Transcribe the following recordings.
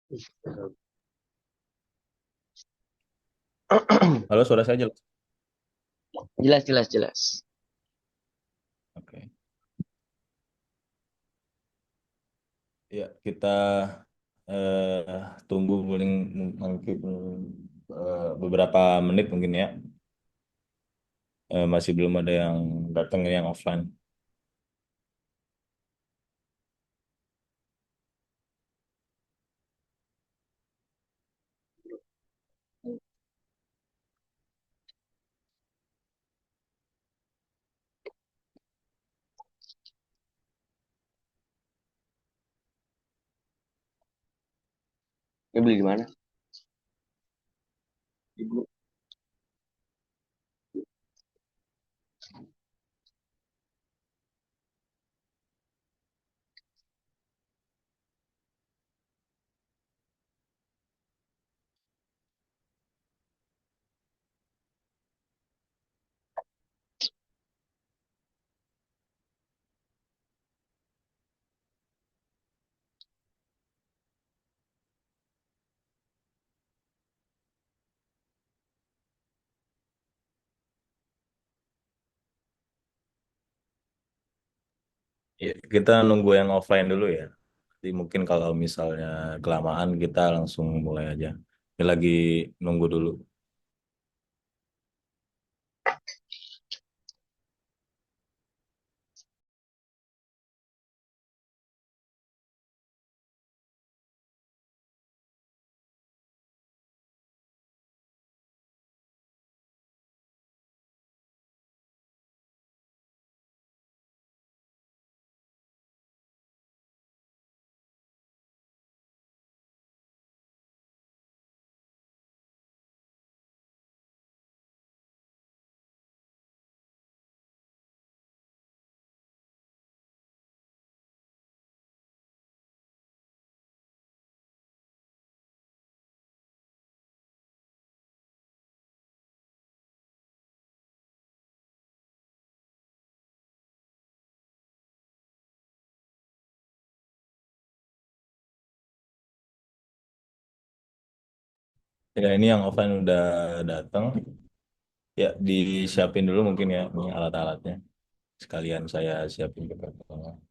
Halo, suara saya jelas. Jelas, jelas, jelas. Oke. Ya, kita tunggu paling mungkin beberapa menit mungkin ya. Masih belum ada yang datang yang offline. Ini beli di mana? Ibu. Ya, kita nunggu yang offline dulu ya. Jadi mungkin kalau misalnya kelamaan kita langsung mulai aja. Ini lagi nunggu dulu. Ya, ini yang offline udah datang. Ya, disiapin dulu mungkin ya ini alat-alatnya. Sekalian saya siapin ke belakang.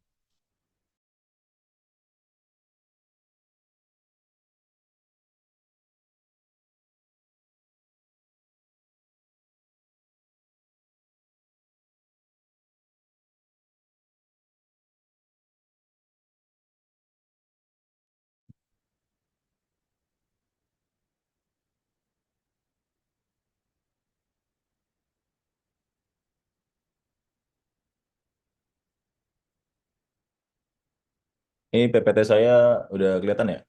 Ini PPT saya udah kelihatan ya?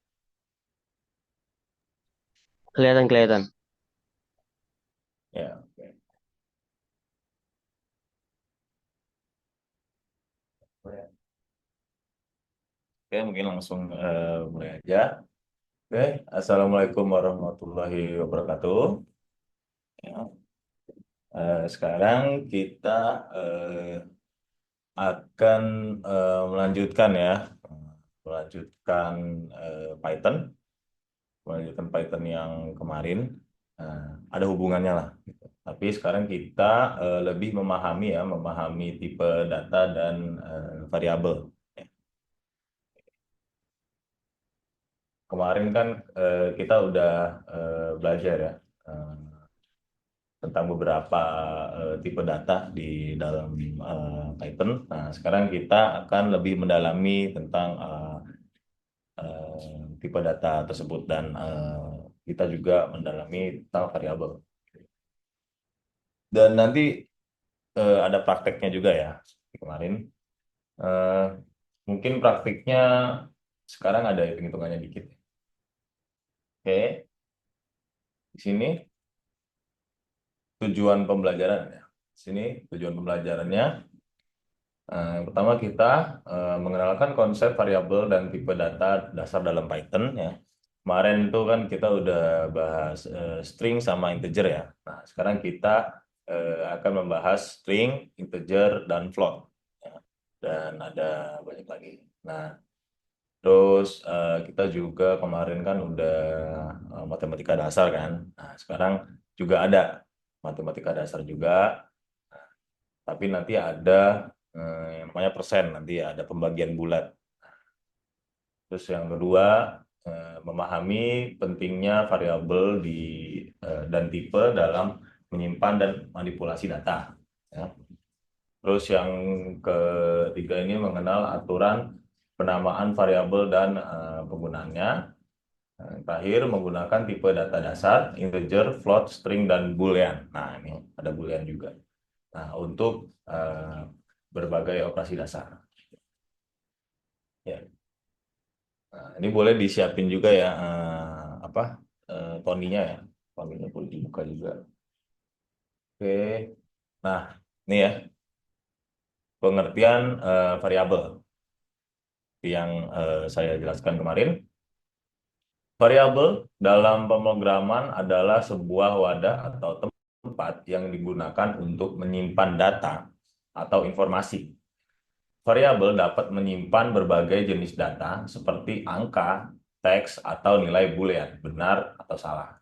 Kelihatan, kelihatan. Ya, oke. Oke, mungkin langsung mulai aja. Oke, Assalamualaikum warahmatullahi wabarakatuh. Ya, sekarang kita eh, akan melanjutkan ya, melanjutkan Python, melanjutkan Python yang kemarin. Ada hubungannya lah. Gitu. Tapi sekarang kita lebih memahami ya, memahami tipe data dan variabel. Ya. Kemarin kan kita udah belajar ya. eh, tentang beberapa tipe data di dalam Python. Nah, sekarang kita akan lebih mendalami tentang tipe data tersebut dan kita juga mendalami tentang variabel. Dan nanti ada prakteknya juga ya kemarin. Eh, mungkin praktiknya sekarang ada hitung-hitungannya dikit. Oke, di sini tujuan pembelajaran ya. Di sini tujuan pembelajarannya. Yang pertama kita mengenalkan konsep variabel dan tipe data dasar dalam Python ya. Kemarin itu kan kita udah bahas string sama integer ya. Nah, sekarang kita akan membahas string, integer, dan float. Ya. Dan ada banyak lagi. Nah, Terus kita juga kemarin kan udah matematika dasar kan. Nah, sekarang juga ada matematika dasar juga, tapi nanti ada yang namanya persen, nanti ada pembagian bulat. Terus yang kedua, memahami pentingnya variabel dan tipe dalam menyimpan dan manipulasi data. Ya. Terus yang ketiga ini mengenal aturan penamaan variabel dan penggunaannya. Terakhir, menggunakan tipe data dasar, integer, float, string, dan boolean. Nah, ini ada boolean juga. Nah, untuk berbagai operasi dasar. Ya. Nah, ini boleh disiapin juga ya, apa, toninya ya. Toninya boleh dibuka juga. Oke. Nah, ini ya, pengertian variabel yang saya jelaskan kemarin. Variabel dalam pemrograman adalah sebuah wadah atau tempat yang digunakan untuk menyimpan data atau informasi. Variabel dapat menyimpan berbagai jenis data seperti angka, teks, atau nilai boolean, benar atau salah.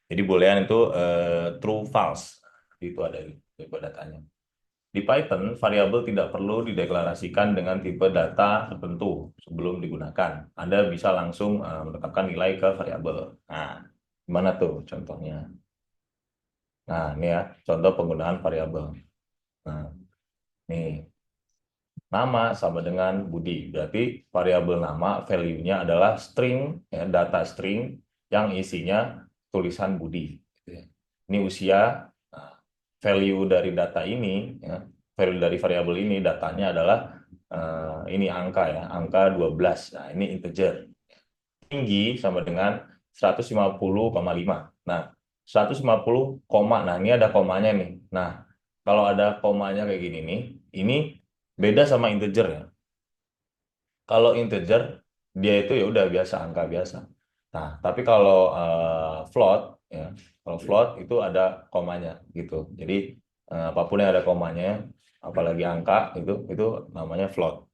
Jadi boolean itu true, false. Itu ada di tipe datanya. Di Python, variabel tidak perlu dideklarasikan dengan tipe data tertentu sebelum digunakan. Anda bisa langsung menetapkan nilai ke variabel. Nah, gimana tuh contohnya? Nah, ini ya, contoh penggunaan variabel. Nah, nih, nama sama dengan Budi. Berarti variabel nama value-nya adalah string, ya, data string yang isinya tulisan Budi. Gitu ya. Ini usia. Nah, value dari data ini, ya, value dari variabel ini datanya adalah ini angka ya, angka 12. Nah, ini integer. Tinggi sama dengan 150,5. Nah, 150 koma. Nah, ini ada komanya nih. Nah, kalau ada komanya kayak gini nih, ini beda sama integer ya. Kalau integer dia itu ya udah biasa, angka biasa. Nah, tapi kalau float ya, kalau float itu ada komanya gitu. Jadi apapun yang ada komanya, apalagi angka itu namanya float.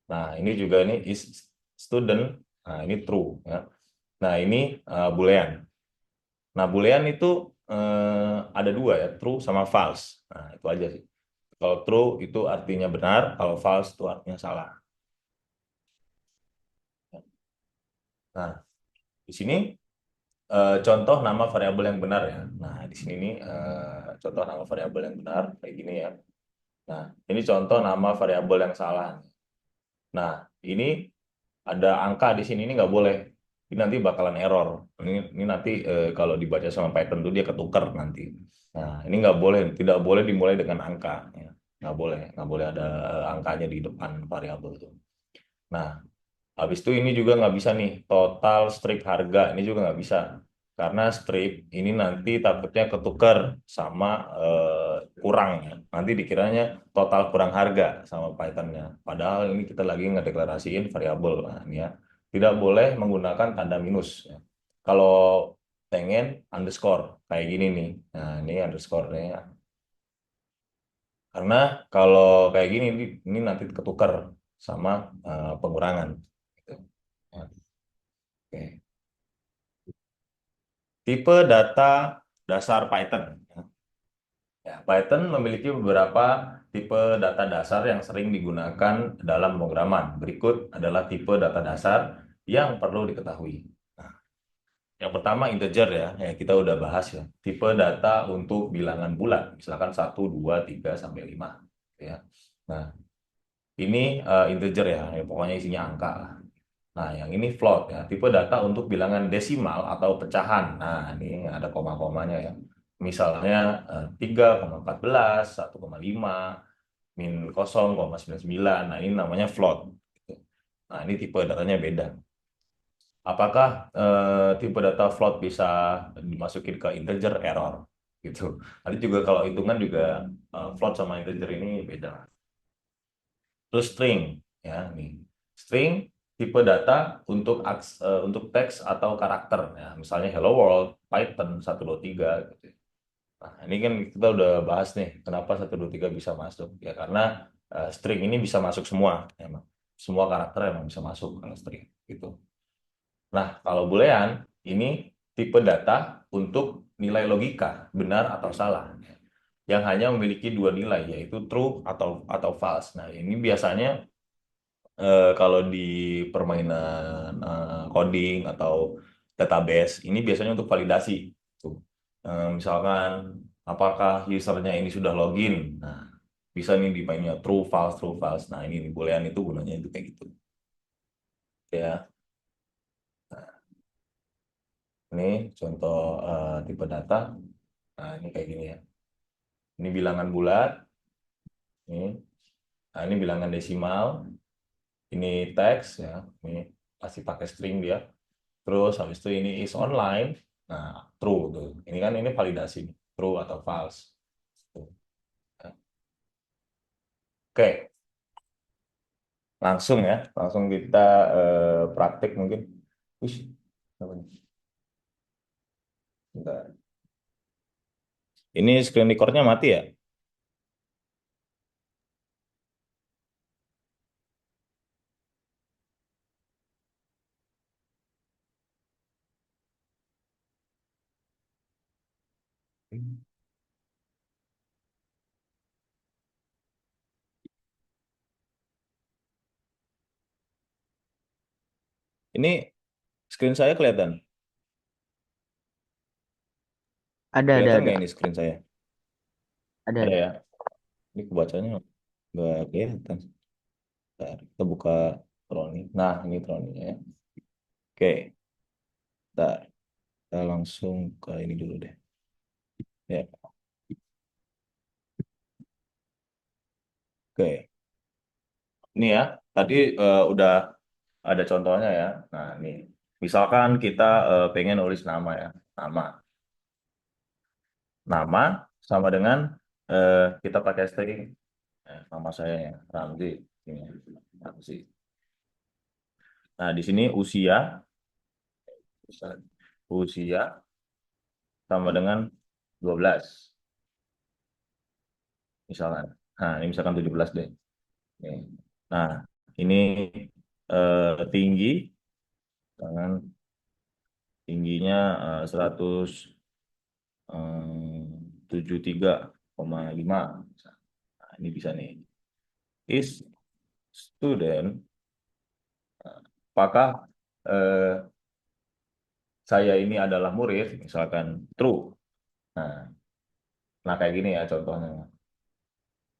Nah, ini juga ini is student. Nah, ini true ya. Nah, ini boolean. Nah, boolean itu ada dua ya, true sama false. Nah, itu aja sih. Kalau true itu artinya benar, kalau false itu artinya salah. Nah, di sini contoh nama variabel yang benar ya. Nah, di sini nih contoh nama variabel yang benar kayak gini ya. Nah, ini contoh nama variabel yang salah. Nah, ini ada angka di sini, ini nggak boleh. Ini nanti bakalan error. Ini nanti kalau dibaca sama Python tuh dia ketukar nanti. Nah, ini nggak boleh, tidak boleh dimulai dengan angka. Ya. Nggak boleh ada angkanya di depan variabel itu. Nah, habis itu ini juga nggak bisa nih, total strip harga. Ini juga nggak bisa. Karena strip ini nanti takutnya ketukar sama kurang ya. Nanti dikiranya total kurang harga sama Python-nya. Padahal ini kita lagi ngedeklarasiin variabel. Nah, ini ya. Tidak boleh menggunakan tanda minus. Ya. Kalau pengen underscore kayak gini nih. Nah, ini underscore-nya. Karena kalau kayak gini ini nanti ketukar sama pengurangan. Gitu. Ya, oke. Tipe data dasar Python. Ya, Python memiliki beberapa tipe data dasar yang sering digunakan dalam pemrograman. Berikut adalah tipe data dasar yang perlu diketahui. Nah, yang pertama integer ya, kita udah bahas ya. Tipe data untuk bilangan bulat, misalkan 1, 2, 3, sampai 5. Ya. Nah, ini integer ya, pokoknya isinya angka lah. Nah, yang ini float ya, tipe data untuk bilangan desimal atau pecahan. Nah, ini ada koma-komanya ya. Misalnya 3,14, 1,5, min 0,99. Nah, ini namanya float. Nah, ini tipe datanya beda. Apakah tipe data float bisa dimasukin ke integer? Error gitu. Nanti juga kalau hitungan juga float sama integer ini beda. Terus string ya, nih. String tipe data untuk teks atau karakter ya, misalnya hello world, Python 123 gitu. Nah, ini kan kita udah bahas nih kenapa 123 bisa masuk ya, karena string ini bisa masuk semua emang. semua karakter emang bisa masuk kalau string gitu. Nah, kalau boolean ini tipe data untuk nilai logika, benar atau salah, yang hanya memiliki dua nilai, yaitu true atau false. Nah, ini biasanya kalau di permainan coding atau database, ini biasanya untuk validasi. Tuh. Misalkan, apakah usernya ini sudah login? Nah, bisa nih dimainnya true, false, true, false. Nah, ini boolean itu gunanya itu kayak gitu. Ya, ini contoh tipe data. Nah, ini kayak gini ya. Ini bilangan bulat. Ini, nah, ini bilangan desimal. Ini teks ya. Ini pasti pakai string dia. Terus habis itu ini is online. Nah, true tuh. Ini kan ini validasi nih, true atau false. Tuh. Oke, langsung ya. Langsung kita praktik mungkin. Wih, apa nih? Bentar. Ini screen recordnya mati ya? Ini screen saya kelihatan. Ada, Kelihatan ada. nggak ini screen saya? Ada, Ada ada. ya. Ini kebacanya nggak kelihatan. Bentar, kita buka Troni. Nah, ini Troni ya. Oke, bentar. Kita langsung ke ini dulu deh. Ya, oke. Ini ya, tadi udah ada contohnya ya. Nah, ini. Misalkan kita pengen nulis nama ya. Nama. Nama sama dengan kita pakai string. Nama saya ya, Ramzi. Ini, Ramzi. Nah, di sini usia sama dengan 12 misalkan. Nah, ini misalkan 17 deh. Nih. Nah, ini tinggi, dengan tingginya 173,5. Nah, ini bisa nih. Is student, apakah eh, saya ini adalah murid, misalkan true. Nah, nah kayak gini ya contohnya.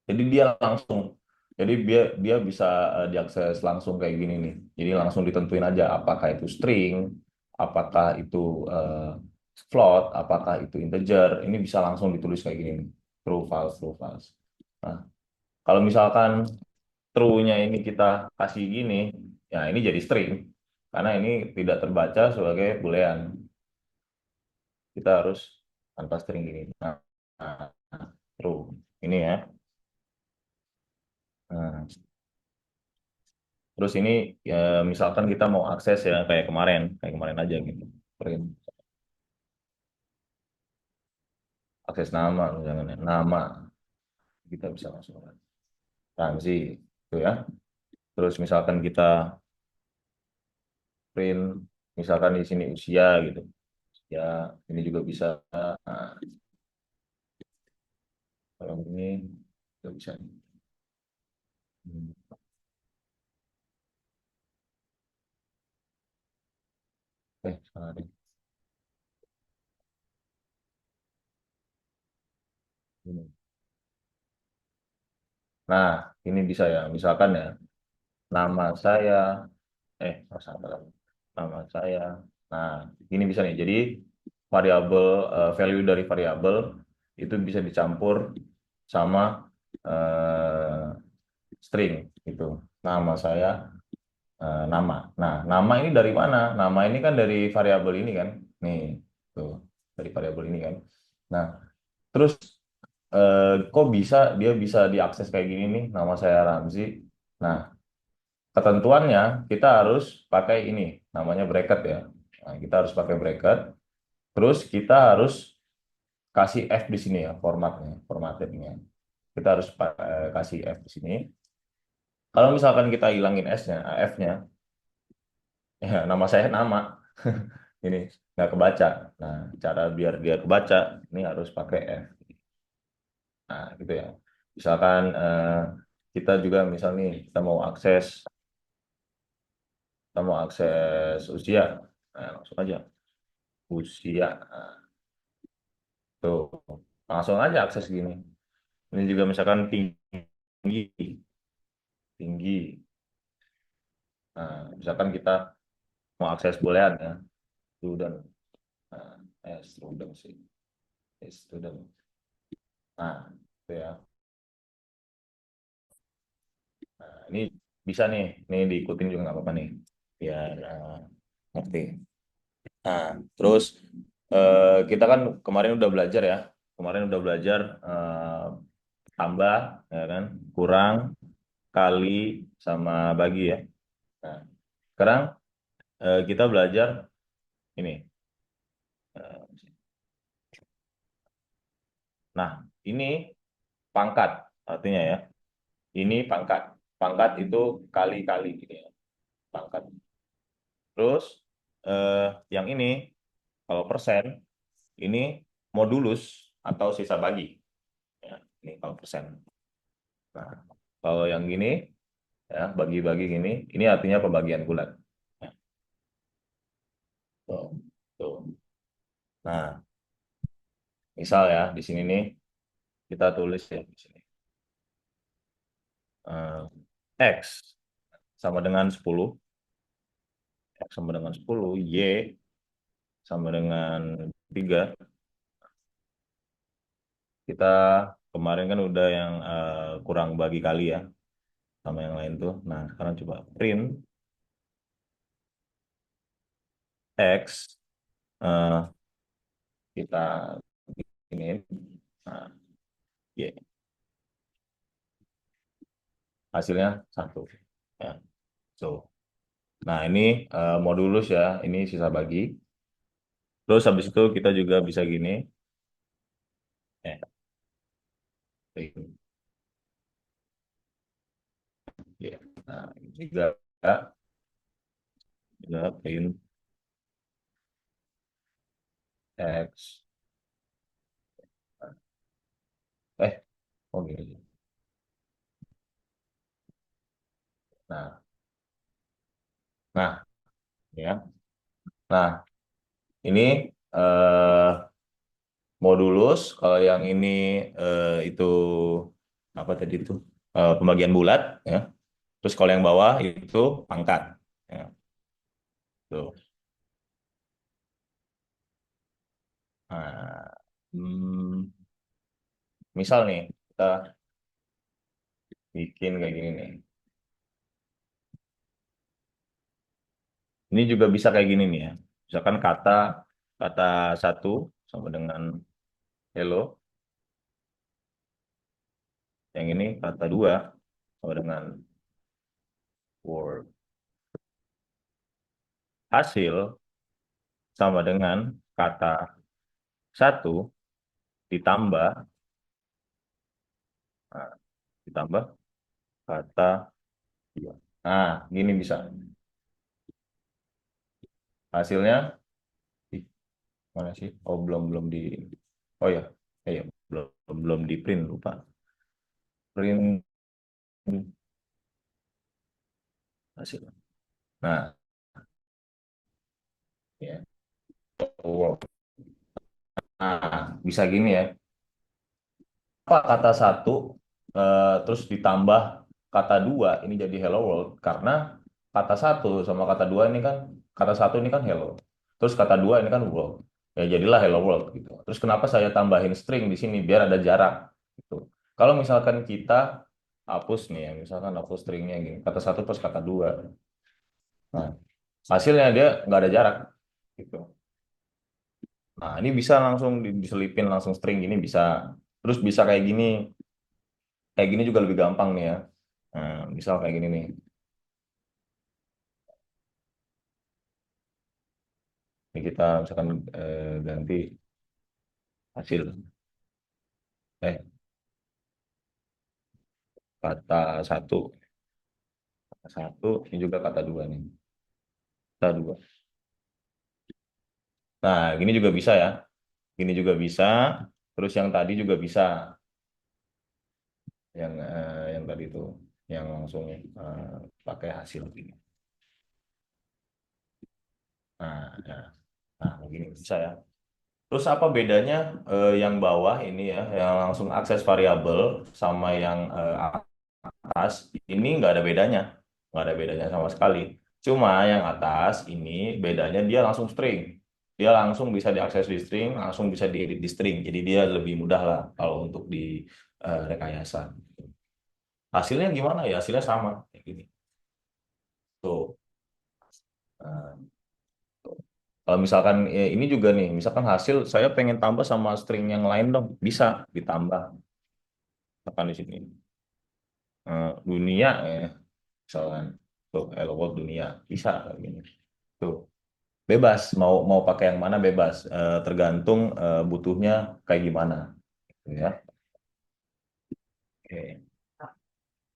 Jadi dia langsung, jadi dia dia bisa diakses langsung kayak gini nih. Jadi langsung ditentuin aja apakah itu string, apakah itu eh, float, apakah itu integer. Ini bisa langsung ditulis kayak gini nih. True, false, true, false. Nah, kalau misalkan true-nya ini kita kasih gini, ya ini jadi string. Karena ini tidak terbaca sebagai boolean. Kita harus tanpa string gini. Nah, true. Ini ya. Nah, terus ini ya misalkan kita mau akses ya kayak kemarin aja gitu. Print akses nama misalnya nama kita bisa masukkan Ramzi itu ya. Terus misalkan kita print misalkan di sini usia gitu. Ya, ini juga bisa. Nah, kalau ini juga bisa. Hmm. Salah deh. Ini. Nah, ini bisa ya. Misalkan ya, nama saya salah. Nama saya. Nah, ini bisa nih. Jadi variabel value dari variabel itu bisa dicampur sama eh, string itu. Nama saya nama. Nah, nama ini dari mana? Nama ini kan dari variabel ini kan. Nih, tuh dari variabel ini kan. Nah, terus kok bisa dia bisa diakses kayak gini nih? Nama saya Ramzi. Nah, ketentuannya kita harus pakai ini namanya bracket ya. Nah, kita harus pakai bracket. Terus kita harus kasih F di sini ya formatnya, formattingnya. Kita harus kasih F di sini. Kalau misalkan kita hilangin S-nya, F-nya, ya nama saya nama. Ini nggak kebaca. Nah, cara biar dia kebaca, ini harus pakai F. Nah, gitu ya. Misalkan kita juga misal nih, kita mau akses usia. Nah, langsung aja usia. Nah, tuh, langsung aja akses gini. Ini juga misalkan tinggi, tinggi. Nah, misalkan kita mau akses boolean ya, student. Nah, student sih, student. Nah, itu ya. Nah, ini bisa nih, ini diikutin juga nggak apa-apa nih, biar ngerti. Nah, terus kita kan kemarin udah belajar tambah, ya kan, kurang, kali, sama bagi ya. Nah, sekarang kita belajar ini. Eh, Nah, ini pangkat artinya ya. Ini pangkat. Pangkat itu kali-kali gitu ya. Pangkat. Terus eh, yang ini kalau persen ini modulus atau sisa bagi. Ya, ini kalau persen. Nah, kalau yang gini ya bagi-bagi gini, ini artinya pembagian bulat. Ya, tuh, tuh. Nah, misal ya di sini nih kita tulis ya di sini. Eh, X sama dengan 10, X sama dengan 10, Y sama dengan 3. Kita kemarin kan udah yang kurang bagi kali ya sama yang lain tuh. Nah, sekarang coba print X, eh, kita ini, nah, Y. Hasilnya 1. Ya, so. Nah, ini modulus ya, ini sisa bagi. Terus habis itu kita juga bisa gini. Eh, print. Ya. Nah, ini juga print X. Oh gini. Nah, nah, ya. Nah, ini eh, modulus. Kalau yang ini itu apa tadi itu pembagian bulat, ya. Terus kalau yang bawah itu pangkat, ya. Tuh. Nah, hmm, misal nih kita bikin kayak gini nih. Ini juga bisa kayak gini nih ya. Misalkan kata kata satu sama dengan hello, yang ini kata dua sama dengan word. Hasil sama dengan kata satu ditambah, nah, ditambah kata dua. Nah, gini bisa. Hasilnya, ih, mana sih? Oh, belum belum di. Oh ya, ya belum belum di print lupa. Print hasil. Nah, ya. Oh, nah, bisa gini ya. Apa kata satu terus ditambah kata dua ini jadi hello world karena kata satu sama kata dua ini kan kata satu ini kan hello. Terus kata dua ini kan world. Ya jadilah hello world gitu. Terus kenapa saya tambahin string di sini biar ada jarak gitu. Kalau misalkan kita hapus nih ya, misalkan hapus stringnya gini, kata satu plus kata dua. Nah, hasilnya dia nggak ada jarak gitu. Nah, ini bisa langsung diselipin langsung string gini bisa. Terus bisa kayak gini juga lebih gampang nih ya. Nah, misal kayak gini nih. Ini kita misalkan ganti hasil eh kata satu. Satu, ini juga kata dua nih. Kata dua. Nah, gini juga bisa ya. Gini juga bisa. Terus yang tadi juga bisa. Yang tadi itu. Yang langsung pakai hasil ini. Nah, ya. Nah, begini bisa ya. Terus apa bedanya yang bawah ini ya, yang langsung akses variabel sama yang atas ini nggak ada bedanya, nggak ada bedanya sama sekali. Cuma yang atas ini bedanya dia langsung string, dia langsung bisa diakses di string, langsung bisa diedit di string. Jadi dia lebih mudah lah kalau untuk di rekayasa. Hasilnya gimana ya? Hasilnya sama kayak gini. Tuh. Nah, kalau misalkan ini juga nih, misalkan hasil saya pengen tambah sama string yang lain dong, bisa ditambah. Misalkan di sini dunia ya, misalkan tuh hello world dunia bisa kayak gini. Tuh bebas mau mau pakai yang mana bebas. Tergantung butuhnya kayak gimana gitu ya. Oke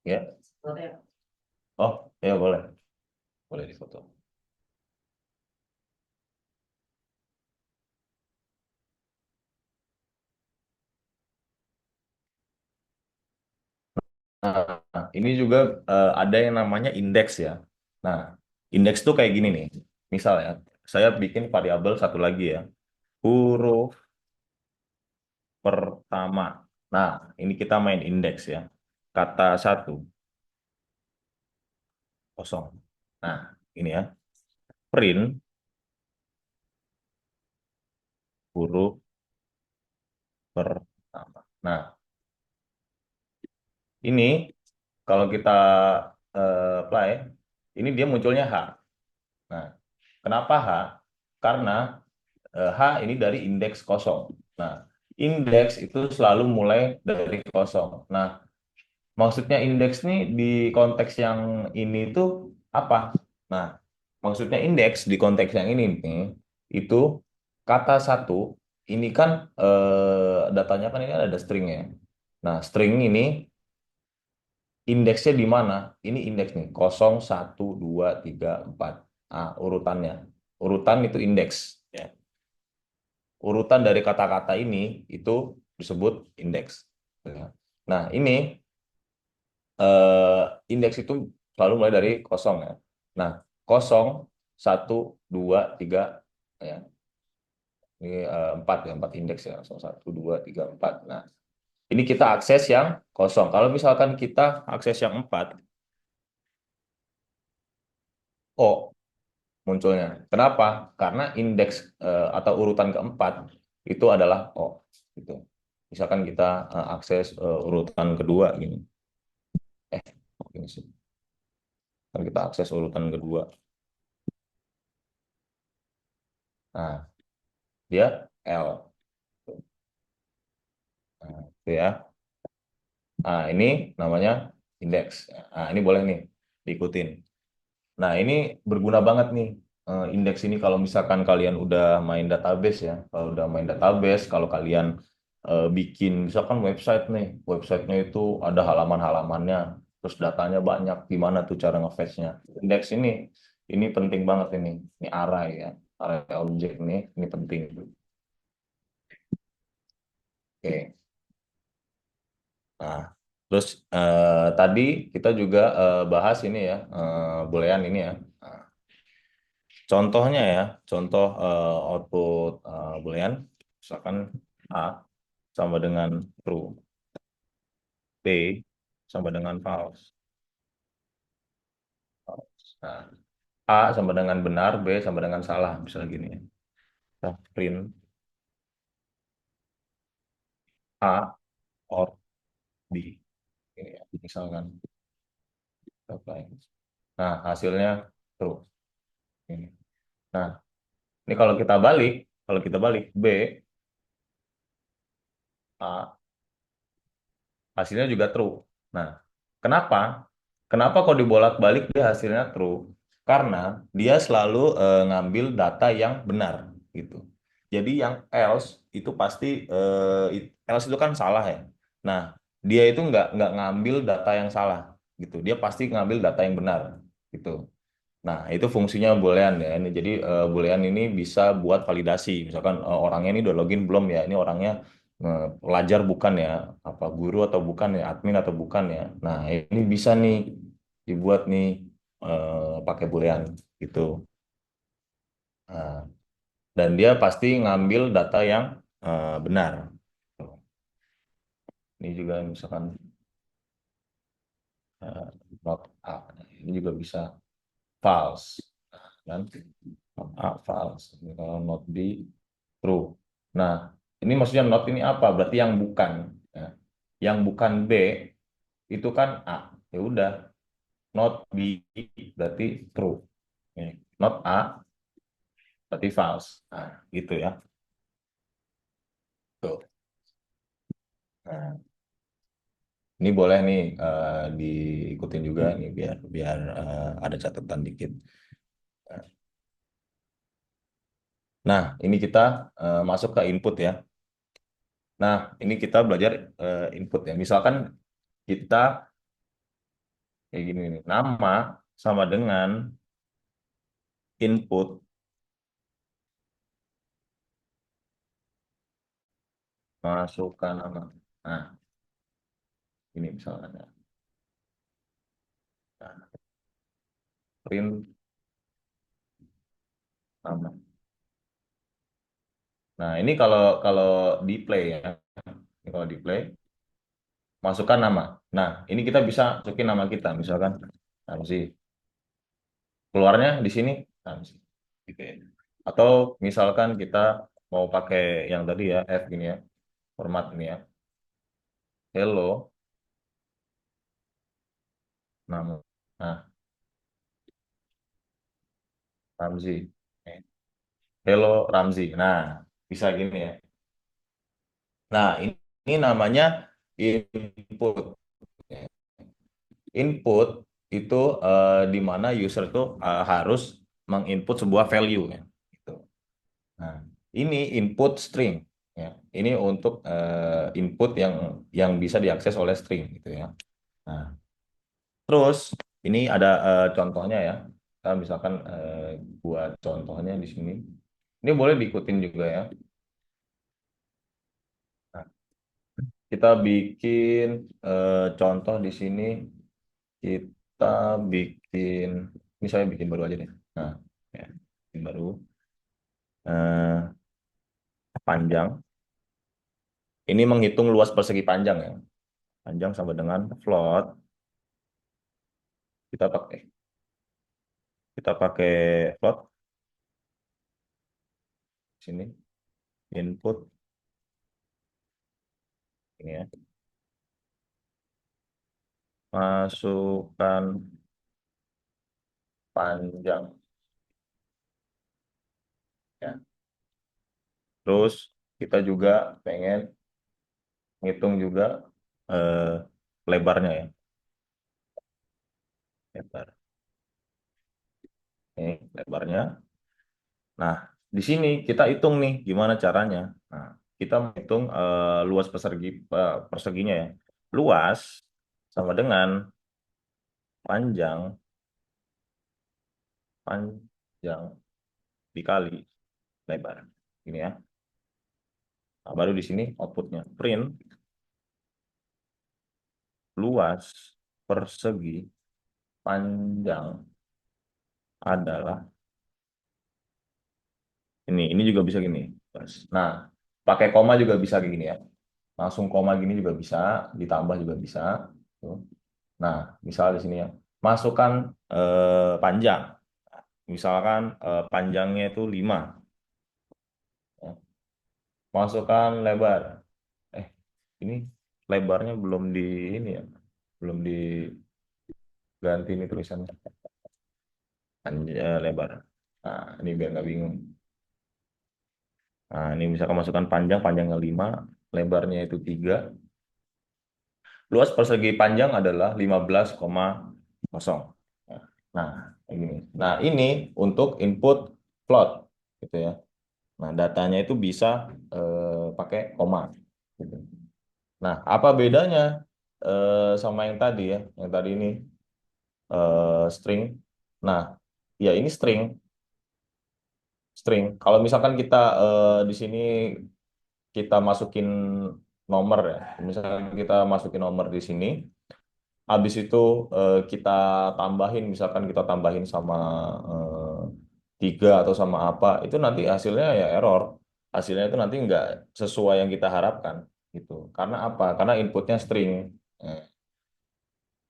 ya. Oh ya boleh boleh difoto. Nah, ini juga ada yang namanya indeks ya. Nah, indeks tuh kayak gini nih. Misal ya, saya bikin variabel satu lagi ya, huruf pertama. Nah, ini kita main indeks ya. Kata satu, kosong. Nah, ini ya, print huruf pertama. Nah, ini kalau kita apply, ini dia munculnya H. Nah, kenapa H? Karena H ini dari indeks kosong. Nah, indeks itu selalu mulai dari kosong. Nah, maksudnya indeks nih di konteks yang ini tuh apa? Nah, maksudnya indeks di konteks yang ini nih, itu kata satu, ini kan datanya kan ini ada string ya. Nah, string ini indeksnya di mana? Ini indeks nih, 0, 1, 2, 3, 4. Ah, urutannya. Urutan itu indeks. Ya. Urutan dari kata-kata ini itu disebut indeks. Ya. Nah, ini indeks itu selalu mulai dari kosong ya. Nah, 0, 1, 2, 3 ya. Ini 4 ya, 4 indeks ya. 0, 1, 2, 3, 4. Nah, ini kita akses yang kosong. Kalau misalkan kita akses yang 4, O munculnya. Kenapa? Karena indeks atau urutan keempat itu adalah O. Gitu. Misalkan kita akses urutan kedua gini. Eh, ini sih. Kan kita akses urutan kedua. Nah, dia L. Nah, itu ya. Nah, ini namanya indeks. Nah, ini boleh nih diikutin. Nah, ini berguna banget nih indeks ini kalau misalkan kalian udah main database ya. Kalau udah main database, kalau kalian bikin misalkan website nih, websitenya itu ada halaman-halamannya, terus datanya banyak, gimana tuh cara nge-fetch-nya. Indeks ini penting banget ini. Ini array ya, array objek ini penting. Oke. Nah, terus tadi kita juga bahas ini ya, boolean ini ya. Nah, contohnya ya, contoh output boolean, misalkan A sama dengan true, B sama dengan false. Nah, A sama dengan benar, B sama dengan salah, misalnya gini ya. Kita print A or B, ini ya, misalkan. Kita apply. Nah, hasilnya true. Ini. Nah, ini kalau kita balik B, A, hasilnya juga true. Nah, kenapa? Kenapa kok dibolak-balik dia hasilnya true? Karena dia selalu ngambil data yang benar gitu. Jadi yang else itu pasti else itu kan salah ya. Nah, dia itu nggak ngambil data yang salah. gitu. Dia pasti ngambil data yang benar gitu. Nah, itu fungsinya Boolean ya. Ini jadi Boolean ini bisa buat validasi. Misalkan orangnya ini udah login belum ya? Ini orangnya pelajar bukan ya? Apa guru atau bukan ya? Admin atau bukan ya? Nah, ini bisa nih dibuat nih pakai Boolean gitu. Nah, dan dia pasti ngambil data yang benar. Ini juga misalkan eh, not A. Ini juga bisa false. Kan? Not A false. Ini kalau not B true. Nah, ini maksudnya not ini apa? Berarti yang bukan. Ya. Yang bukan B itu kan A. Ya udah, not B berarti true. Ya. Not A berarti false. Nah, gitu ya. Tuh. Nah, ini boleh nih diikutin juga nih biar biar ada catatan dikit. Nah, ini kita masuk ke input ya. Nah, ini kita belajar input ya. Misalkan kita kayak gini nih, nama sama dengan input masukkan nama. Nah, ini misalkan ya. Nah, print nama. Nah, ini kalau kalau di play ya. Ini kalau di play, masukkan nama. Nah, ini kita bisa masukin nama kita, misalkan apa sih? Keluarnya di sini, nah, sih. Gitu ya. Atau misalkan kita mau pakai yang tadi ya, F gini ya, format ini ya. Hello, nama. Nah, Ramzi. Hello, Ramzi. Nah, bisa gini ya. Nah, ini namanya input. Input itu di mana user tuh harus menginput sebuah value ya. Gitu. Nah, ini input string ya. Ini untuk input yang bisa diakses oleh string gitu ya. Nah, terus ini ada contohnya ya. Kita misalkan buat contohnya di sini. Ini boleh diikutin juga ya. Nah, kita bikin contoh di sini. Kita bikin, ini saya bikin baru aja deh. Nah, ya, bikin baru. Eh, Panjang. Ini menghitung luas persegi panjang ya. Panjang sama dengan float. Kita pakai kita pakai float sini input ini ya. Masukkan panjang ya. Terus kita juga pengen ngitung juga eh, lebarnya ya. Lebar. Ini lebarnya. Nah, di sini kita hitung nih gimana caranya. Nah, kita menghitung luas perseginya ya. Luas sama dengan panjang panjang dikali lebar. Ini ya. Nah, baru di sini outputnya print luas persegi panjang adalah ini juga bisa gini. Nah, pakai koma juga bisa kayak gini ya. Langsung koma gini juga bisa, ditambah juga bisa. Tuh. Nah, misal di sini ya, masukkan panjang. Misalkan panjangnya itu 5. Ya. Masukkan lebar. Eh, ini lebarnya belum di ini ya, belum diganti ini tulisannya. Lebar. Nah, ini biar nggak bingung. Nah, ini misalkan masukkan panjang, panjangnya 5, lebarnya itu 3. Luas persegi panjang adalah 15,0. Nah, ini. Nah, ini untuk input float gitu ya. Nah, datanya itu bisa pakai koma gitu. Nah, apa bedanya? sama yang tadi ya, yang tadi ini string. Nah, ya ini string, string. Kalau misalkan kita di sini kita masukin nomor ya, misalkan kita masukin nomor di sini, habis itu kita tambahin, misalkan kita tambahin sama eh, tiga atau sama apa, itu nanti hasilnya ya error. Hasilnya itu nanti nggak sesuai yang kita harapkan gitu. Karena apa? Karena inputnya string. Eh,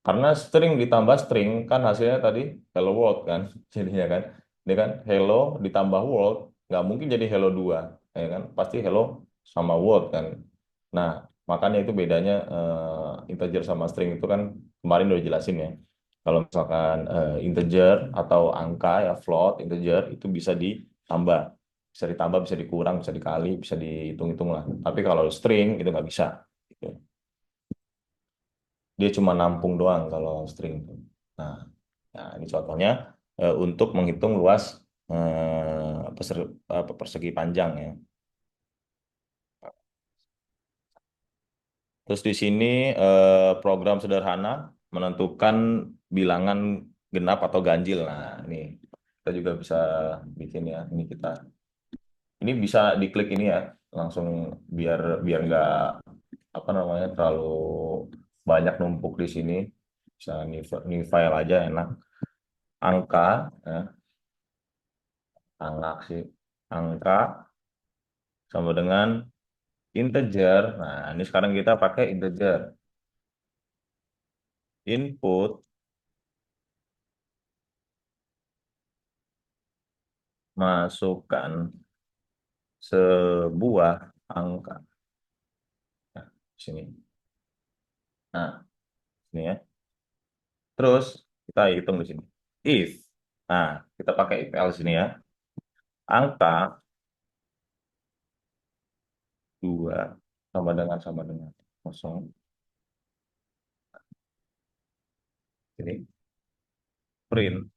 Karena string ditambah string kan hasilnya tadi hello world kan, jadinya kan. Ini kan hello ditambah world nggak mungkin jadi hello 2 ya kan? Pasti hello sama world kan. Nah, makanya itu bedanya integer sama string itu kan kemarin udah jelasin ya. Kalau misalkan integer atau angka ya float integer itu bisa ditambah, bisa dikurang, bisa dikali, bisa dihitung-hitung lah. Tapi kalau string itu nggak bisa. Gitu. Dia cuma nampung doang kalau string. Nah, nah ini contohnya untuk menghitung luas persegi panjang ya. Terus di sini program sederhana menentukan bilangan genap atau ganjil. Nah, ini kita juga bisa bikin ya. Ini bisa diklik ini ya, langsung biar biar nggak apa namanya terlalu banyak numpuk di sini. Bisa new file aja enak. Angka, ya, angka sih. Angka sama dengan integer. Nah, ini sekarang kita pakai integer. Input masukkan sebuah angka. Nah, sini. Nah, sini ya. Terus kita hitung di sini. If. Nah, kita pakai if else sini ya. Angka 2 sama dengan kosong. Ini print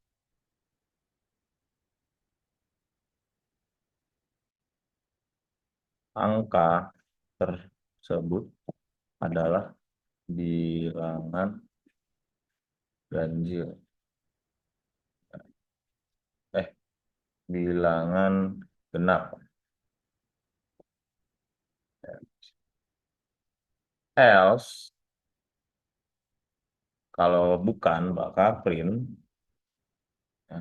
angka tersebut adalah bilangan ganjil. Eh, bilangan genap. Else, kalau bukan, maka print ya,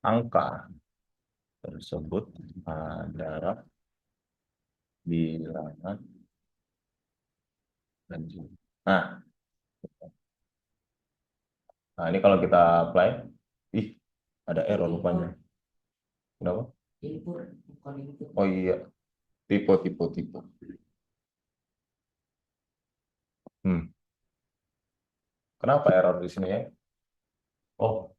angka tersebut adalah bilangan ganjil. Nah, nah ini kalau kita apply, ih, ada error rupanya. Kenapa? Oh iya, tipe. Hmm, kenapa error di sini ya? Oh,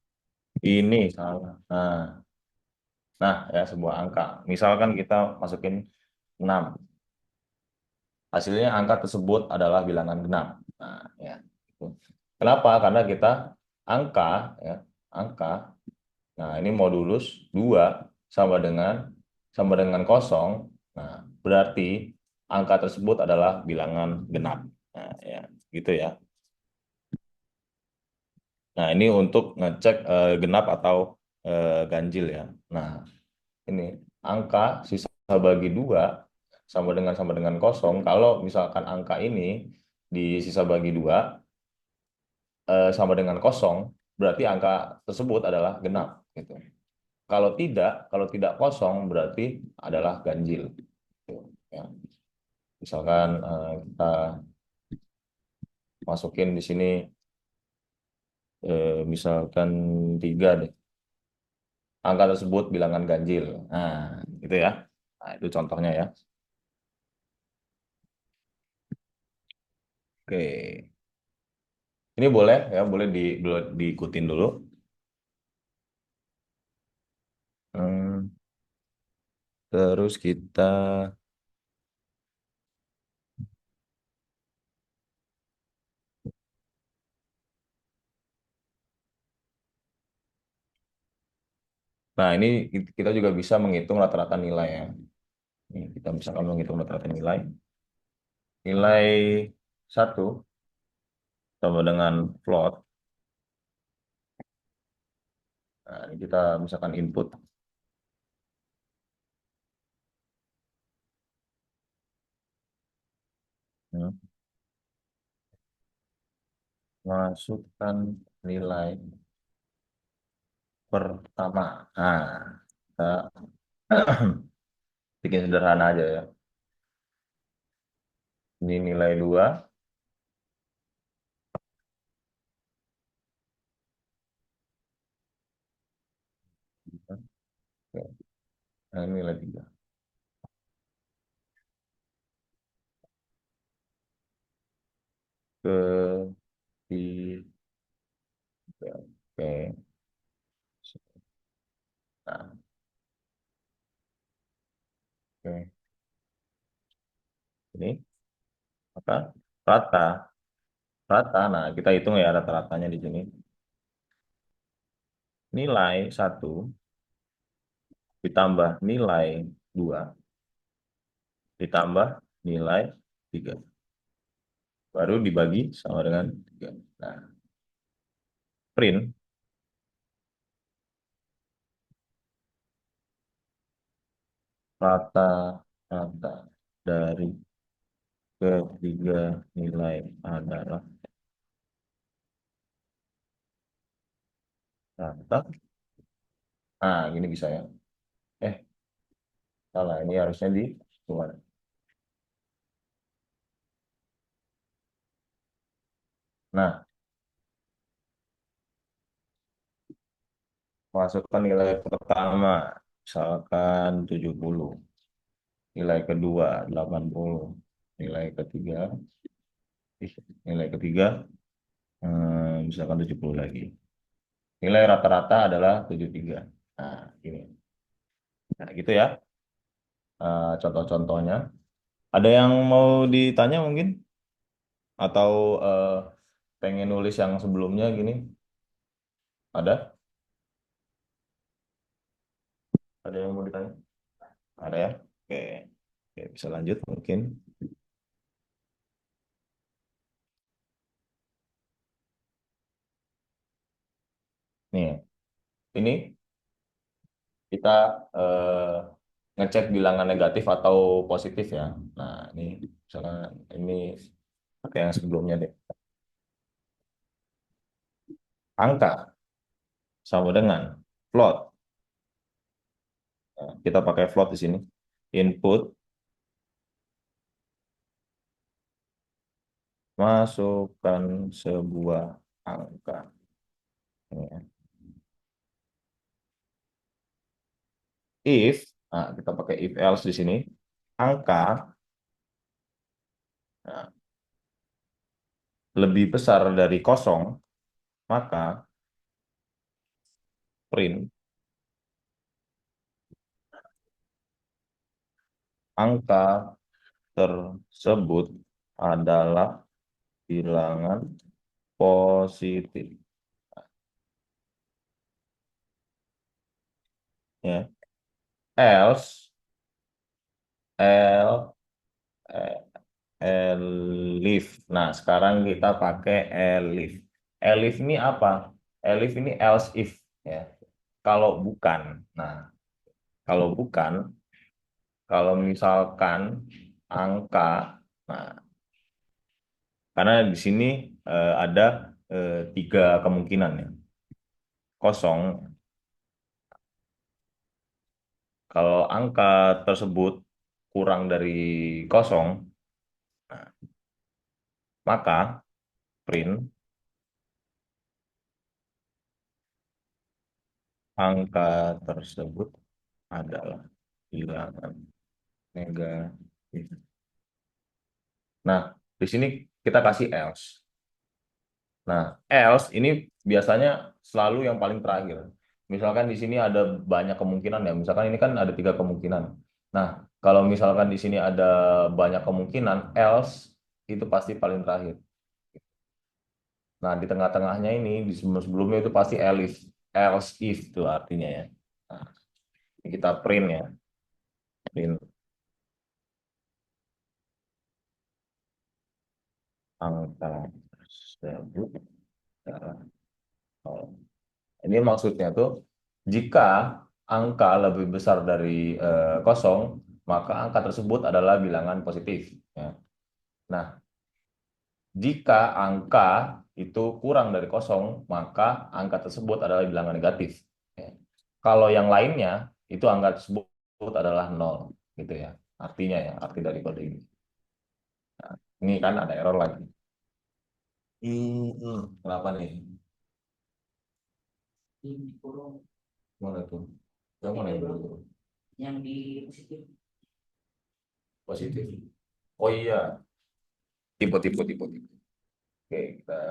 ini salah. Nah, ya sebuah angka. Misalkan kita masukin 6. Hasilnya angka tersebut adalah bilangan genap. Nah, ya. Gitu. Kenapa? Karena kita angka ya, angka. Nah, ini modulus 2 sama dengan kosong. Nah, berarti angka tersebut adalah bilangan genap. Nah, ya, gitu ya. Nah, ini untuk ngecek genap atau ganjil ya. Nah, ini angka sisa bagi 2 sama dengan kosong. Kalau misalkan angka ini di sisa bagi 2 sama dengan kosong, berarti angka tersebut adalah genap gitu. Kalau tidak kosong berarti adalah ganjil. Gitu, ya. Misalkan kita masukin di sini misalkan 3 deh. Angka tersebut bilangan ganjil. Nah, gitu ya. Nah, itu contohnya ya. Oke. Ini boleh ya, boleh diikutin dulu. Hmm, terus kita, nah ini kita juga bisa menghitung rata-rata nilai ya. Ini kita misalkan menghitung rata-rata nilai. nilai 1 sama dengan float. Nah, ini kita misalkan input. Hmm, Masukkan nilai pertama. Nah, kita bikin sederhana aja ya. Ini nilai 2. Nah, ini nilai 3. Ketiga. Oke. Nah, oke. Ini apa? Rata. Rata. Nah, kita hitung ya rata-ratanya di sini. Nilai 1 ditambah nilai 2 ditambah nilai 3. Baru dibagi sama dengan 3. Nah, print rata-rata dari ketiga nilai adalah rata. Nah, gini bisa ya. Eh, salah. Ini harusnya di luar. Nah, masukkan nilai pertama. Misalkan 70. Nilai kedua 80. Nilai ketiga. ih, Nilai ketiga misalkan 70 lagi. Nilai rata-rata adalah 73. Nah, ini. Nah, gitu ya. Contoh-contohnya. Ada yang mau ditanya mungkin? Atau pengen nulis yang sebelumnya gini? Ada? Ada yang mau ditanya? Ada ya? Oke. Oke, bisa lanjut mungkin. Nih, ini kita ngecek bilangan negatif atau positif ya. Nah, ini misalnya ini pakai yang sebelumnya deh. Angka sama dengan float. Nah, kita pakai float di sini. Input masukkan sebuah angka. Ini ya. If, nah, kita pakai if else di sini. Angka nah, lebih besar dari kosong, maka print angka tersebut adalah bilangan positif. Ya. Else, el, eh, elif. Nah, sekarang kita pakai elif. Elif ini apa? Elif ini else if. Ya. Kalau bukan. Nah, kalau bukan, kalau misalkan angka, nah, karena di sini ada tiga kemungkinan ya. Kosong, kalau angka tersebut kurang dari kosong, nah, maka print angka tersebut adalah bilangan negatif. Nah, di sini kita kasih else. Nah, else ini biasanya selalu yang paling terakhir. Misalkan di sini ada banyak kemungkinan ya. Misalkan ini kan ada tiga kemungkinan. Nah, kalau misalkan di sini ada banyak kemungkinan, else itu pasti paling terakhir. Nah, di tengah-tengahnya ini, di sebelum-sebelumnya itu pasti else if itu artinya ya. Nah, ini kita print ya. Print. angka tersebut adalah nol. Ini maksudnya tuh jika angka lebih besar dari kosong, maka angka tersebut adalah bilangan positif. Ya. Nah, jika angka itu kurang dari kosong, maka angka tersebut adalah bilangan negatif. Ya. Kalau yang lainnya, itu angka tersebut adalah nol, gitu ya. Artinya ya, arti dari kode ini. Nah, ini kan ada error lagi. Kenapa nih? Mana tuh? Yang mana yang dulu? Yang di positif. Positif. Oh iya, tipe, tipe, tipe, tipe. Oke, kita,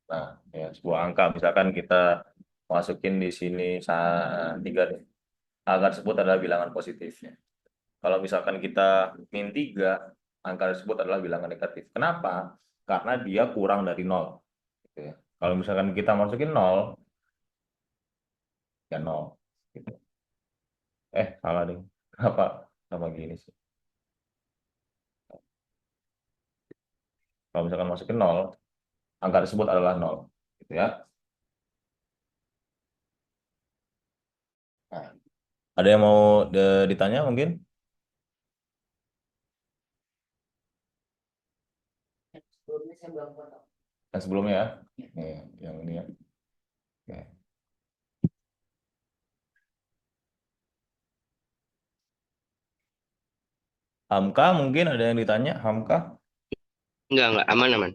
nah, ya, sebuah angka, misalkan kita masukin di sini tiga deh. Angka tersebut adalah bilangan positifnya. Kalau misalkan kita min 3, angka tersebut adalah bilangan negatif. Kenapa? Karena dia kurang dari nol. Gitu ya. Kalau misalkan kita masukin nol, ya nol. Gitu. Salah deh. Kenapa? Kenapa gini sih? Kalau misalkan masukin nol, angka tersebut adalah nol. Gitu ya. Nah, ada yang mau ditanya mungkin? Sebelumnya saya belum potong. Yang sebelumnya ya? Nih, yang ini ya. Oke. Hamka mungkin ada yang ditanya, Hamka? Enggak, aman, aman.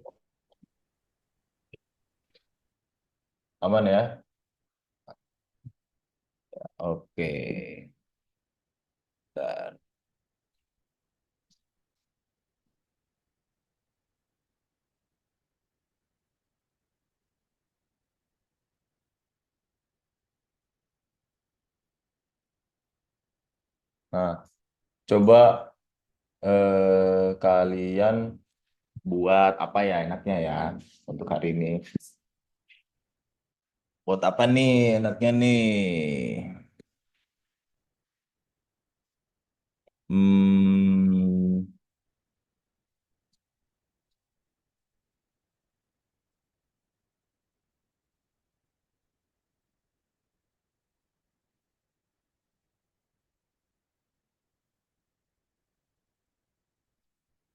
Aman ya? Oke. Bentar. Nah, coba kalian buat apa ya enaknya ya untuk hari ini. Buat apa nih enaknya nih? Hmm,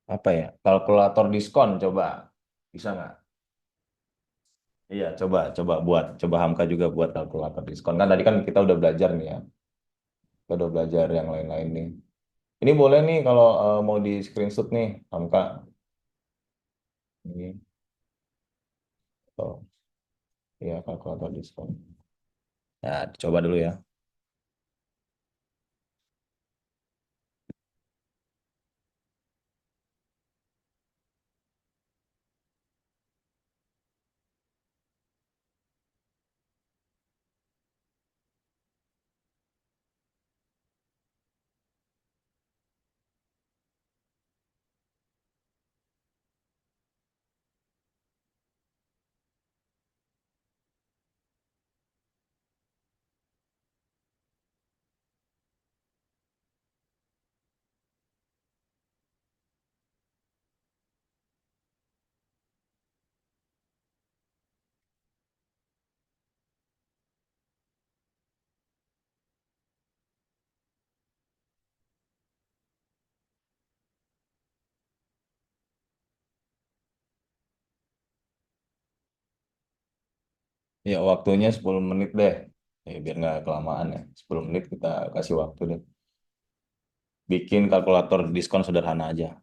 apa ya? Kalkulator diskon coba. Bisa nggak? Iya, coba coba Hamka juga buat kalkulator diskon. Kan tadi kan kita udah belajar nih ya. Kita udah belajar yang lain-lain nih. Ini boleh nih kalau mau di screenshot nih, Hamka. Ini, oh, ya kalkulator diskon. Ya, coba dulu ya. Ya, waktunya 10 menit deh. Ya, biar nggak kelamaan ya. 10 menit kita kasih waktu deh. Bikin kalkulator diskon sederhana aja.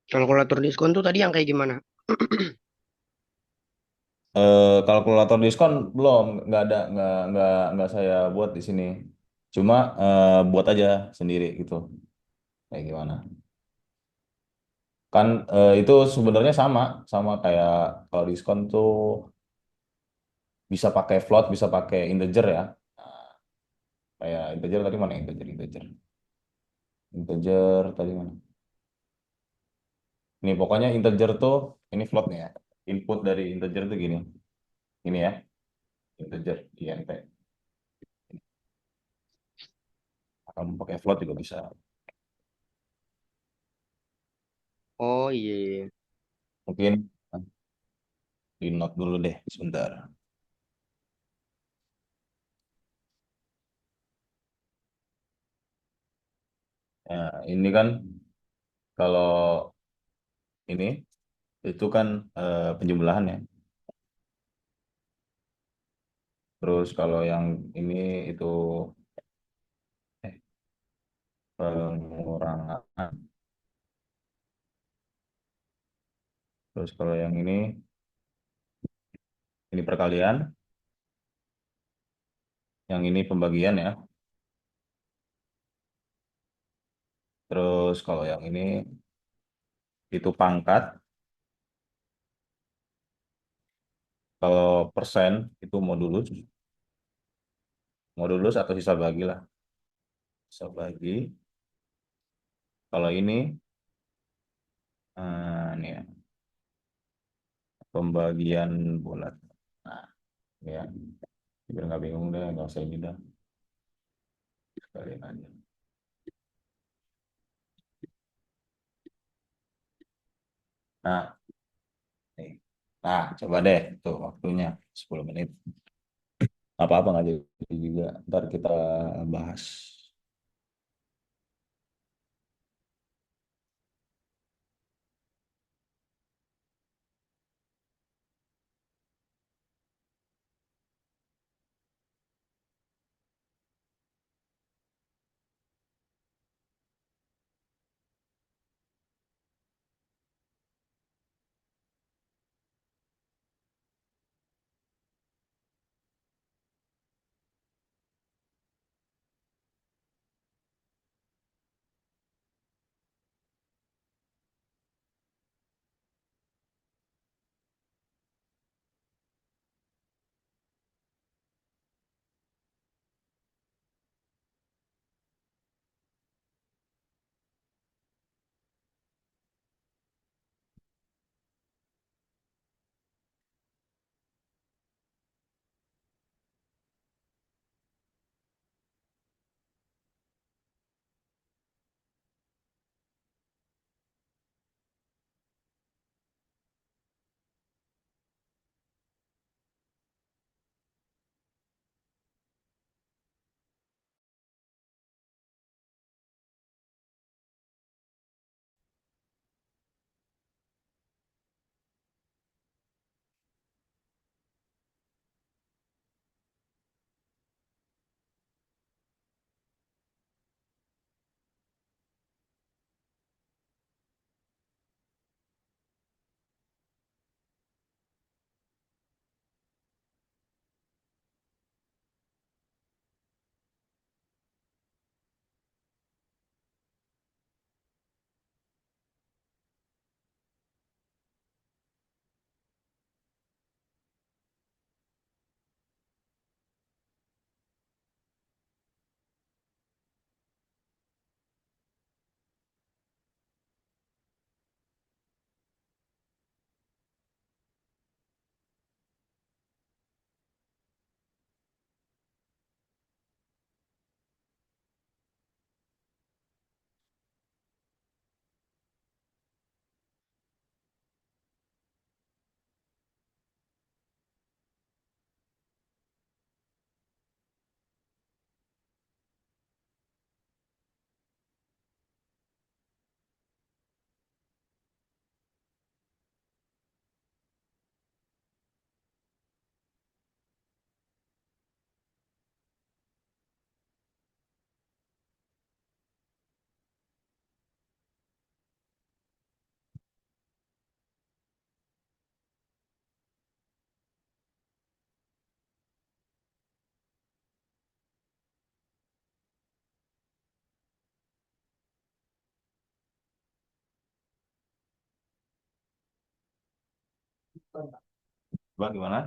Kalkulator diskon tuh tadi yang kayak gimana? Kalkulator diskon belum, nggak ada, nggak saya buat di sini. Cuma buat aja sendiri gitu. Kayak gimana? Kan itu sebenarnya sama, sama kayak kalau diskon tuh bisa pakai float, bisa pakai integer ya. Nah, kayak integer tadi mana integer, integer, integer tadi mana? Ini pokoknya integer tuh ini float nih ya. Input dari integer tuh gini. Ini ya, integer int. Kamu pakai float juga bisa. Oh iya, iya. Mungkin di note dulu deh sebentar. Ya, ini kan kalau ini itu kan penjumlahan ya. Terus kalau yang ini itu eh, pengurangan. Terus kalau yang ini perkalian, yang ini pembagian ya. Terus kalau yang ini itu pangkat. Kalau persen itu modulus atau sisa bagi lah. Sisa bagi. Kalau ini ini ya, pembagian bulat. Nah, ya, biar nggak bingung deh, nggak usah ini dah. Sekalian aja. Nah, nih. Nah, coba deh tuh waktunya 10 menit. Apa-apa nggak jadi juga. Ntar kita bahas. Coba gimana?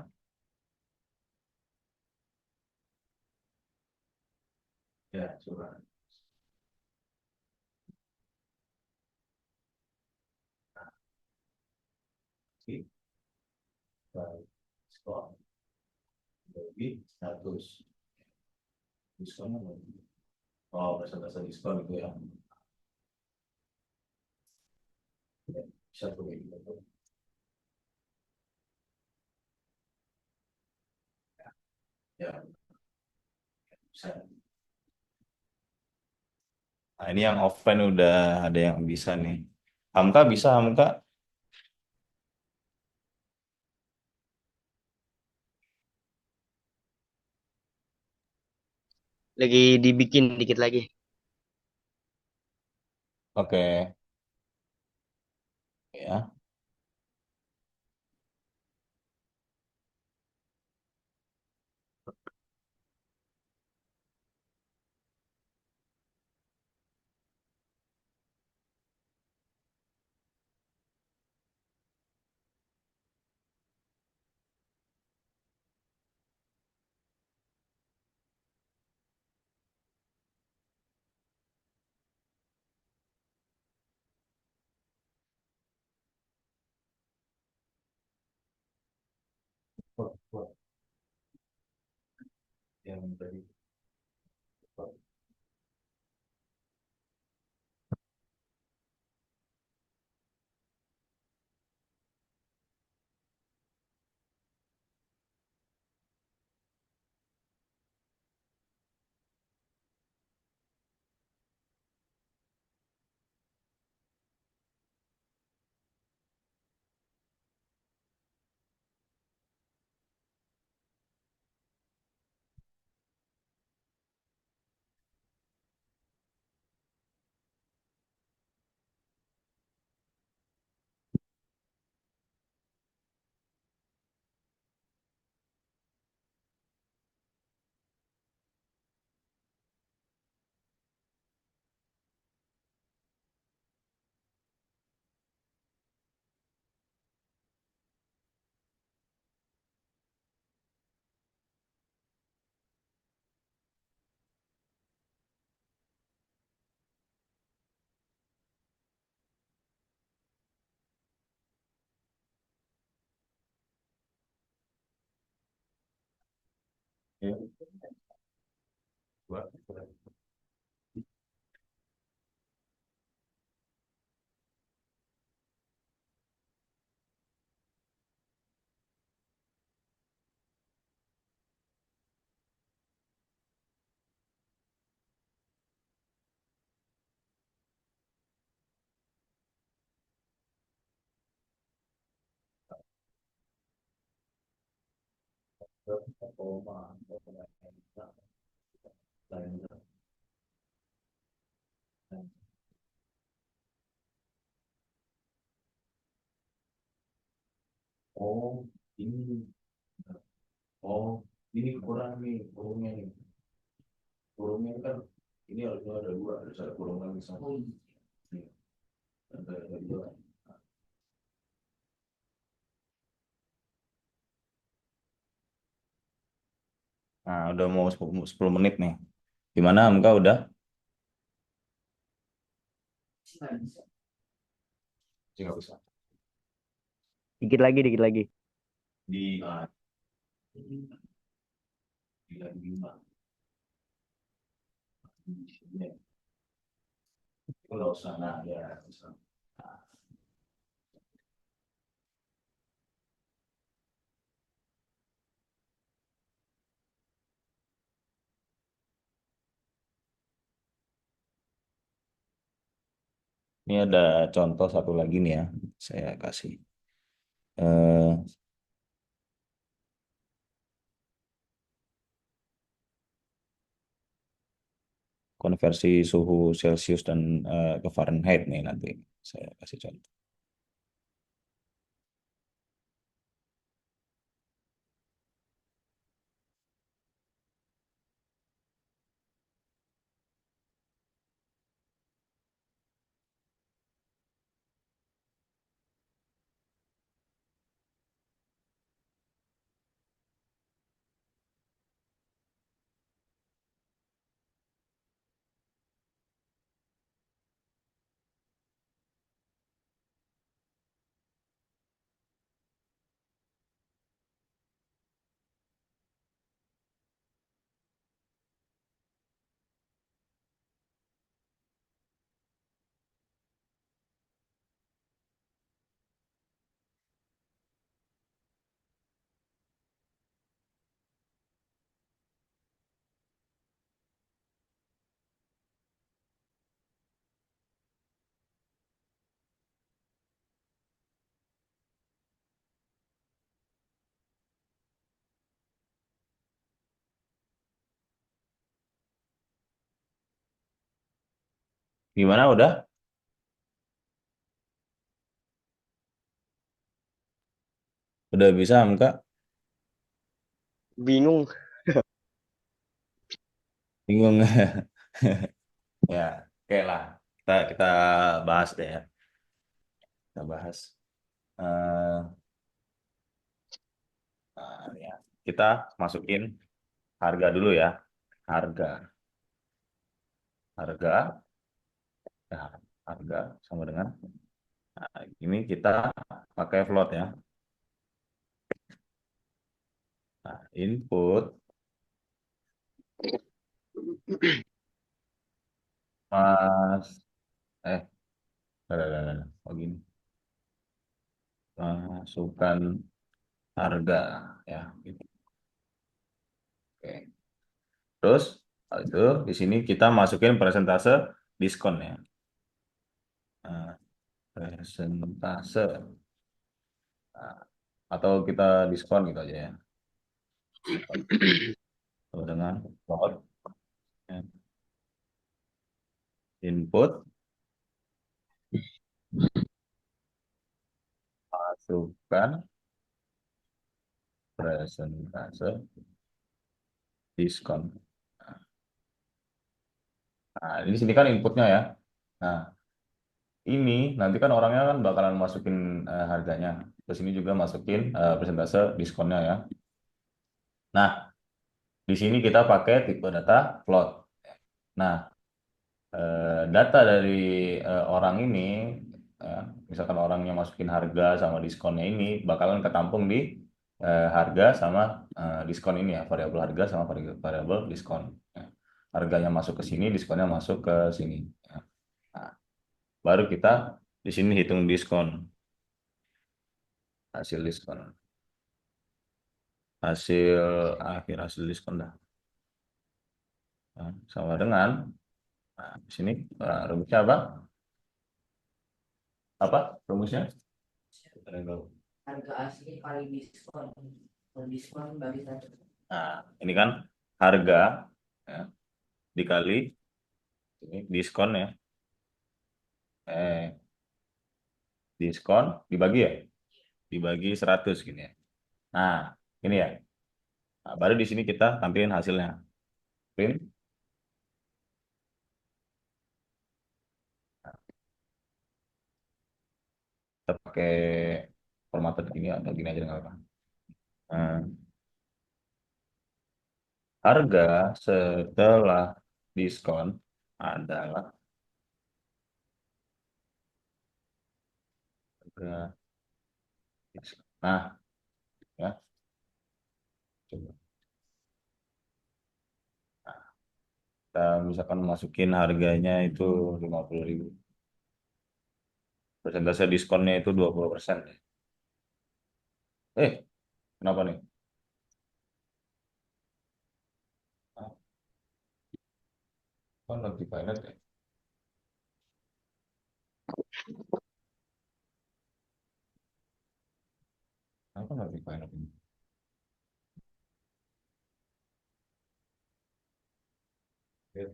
Ya, coba. Oke, baik. Skor bagi 100. Diskon apa? Oh, persentase diskon itu ya. Ya, bisa tuh kayak gitu. Ya, bisa. Nah, ini yang offline udah ada yang bisa nih. Hamka bisa, Hamka. Lagi dibikin dikit lagi. Oke, ya. Yang tadi. Ya, dua. Oh, ini. Oh, ini kurang nih, kurungnya nih. Kurungnya kan, ini harusnya ada dua, harus ada kurung lagi satu. Nih, ada dua. Nah, udah mau 10 menit nih. Gimana, Hamka udah? Sih nggak bisa. Dikit lagi, dikit lagi. Di, di lima. Ini nggak usah, nah ya. Bisa. Ini ada contoh satu lagi nih ya, saya kasih. Eh, Konversi suhu Celcius dan ke Fahrenheit nih nanti saya kasih contoh. Gimana udah? Udah bisa, Hamka? Bingung. Bingung. Ya, oke lah. Kita bahas deh ya. Kita bahas. Eh, ya. Kita masukin harga dulu ya. Harga. Harga. Ya, harga sama dengan. Nah, ini kita pakai float ya. Nah, input. Mas. Eh, ada. Oh gini. Masukkan harga. Ya, gitu. Oke. Terus, itu di sini kita masukin persentase diskon ya. Nah, persentase. Nah, atau kita diskon gitu aja ya. Atau dengan float ya. Input masukkan persentase diskon. Nah, ini sini kan inputnya ya. Nah, ini nanti kan orangnya kan bakalan masukin harganya. Terus ini juga masukin persentase diskonnya ya. Nah, di sini kita pakai tipe data float. Nah, data dari orang ini, ya, misalkan orangnya masukin harga sama diskonnya ini, bakalan ketampung di harga sama diskon ini ya, variabel harga sama variabel diskon. Ya. Harganya masuk ke sini, diskonnya masuk ke sini. Ya. Nah, baru kita di sini hitung diskon, hasil diskon, hasil akhir hasil diskon dah. Nah, sama dengan, nah, di sini rumusnya apa? Apa rumusnya? Harga asli kali diskon. Kalau diskon bagi satu. Nah, ini kan harga ya, dikali ini diskon ya. Eh, diskon dibagi ya, dibagi 100 gini ya. Nah, ini ya. Nah, baru di sini kita tampilin hasilnya. Print. Nah, kita pakai formatted gini atau gini aja nggak apa. Nah, harga setelah diskon adalah harga diskon. Nah, ya, coba. Kita misalkan masukin harganya itu 50.000. Persentase diskonnya itu 20%. Eh, kenapa nih? Ah, kan lagi pilot ya? Kenapa lagi pilot ini? Ya,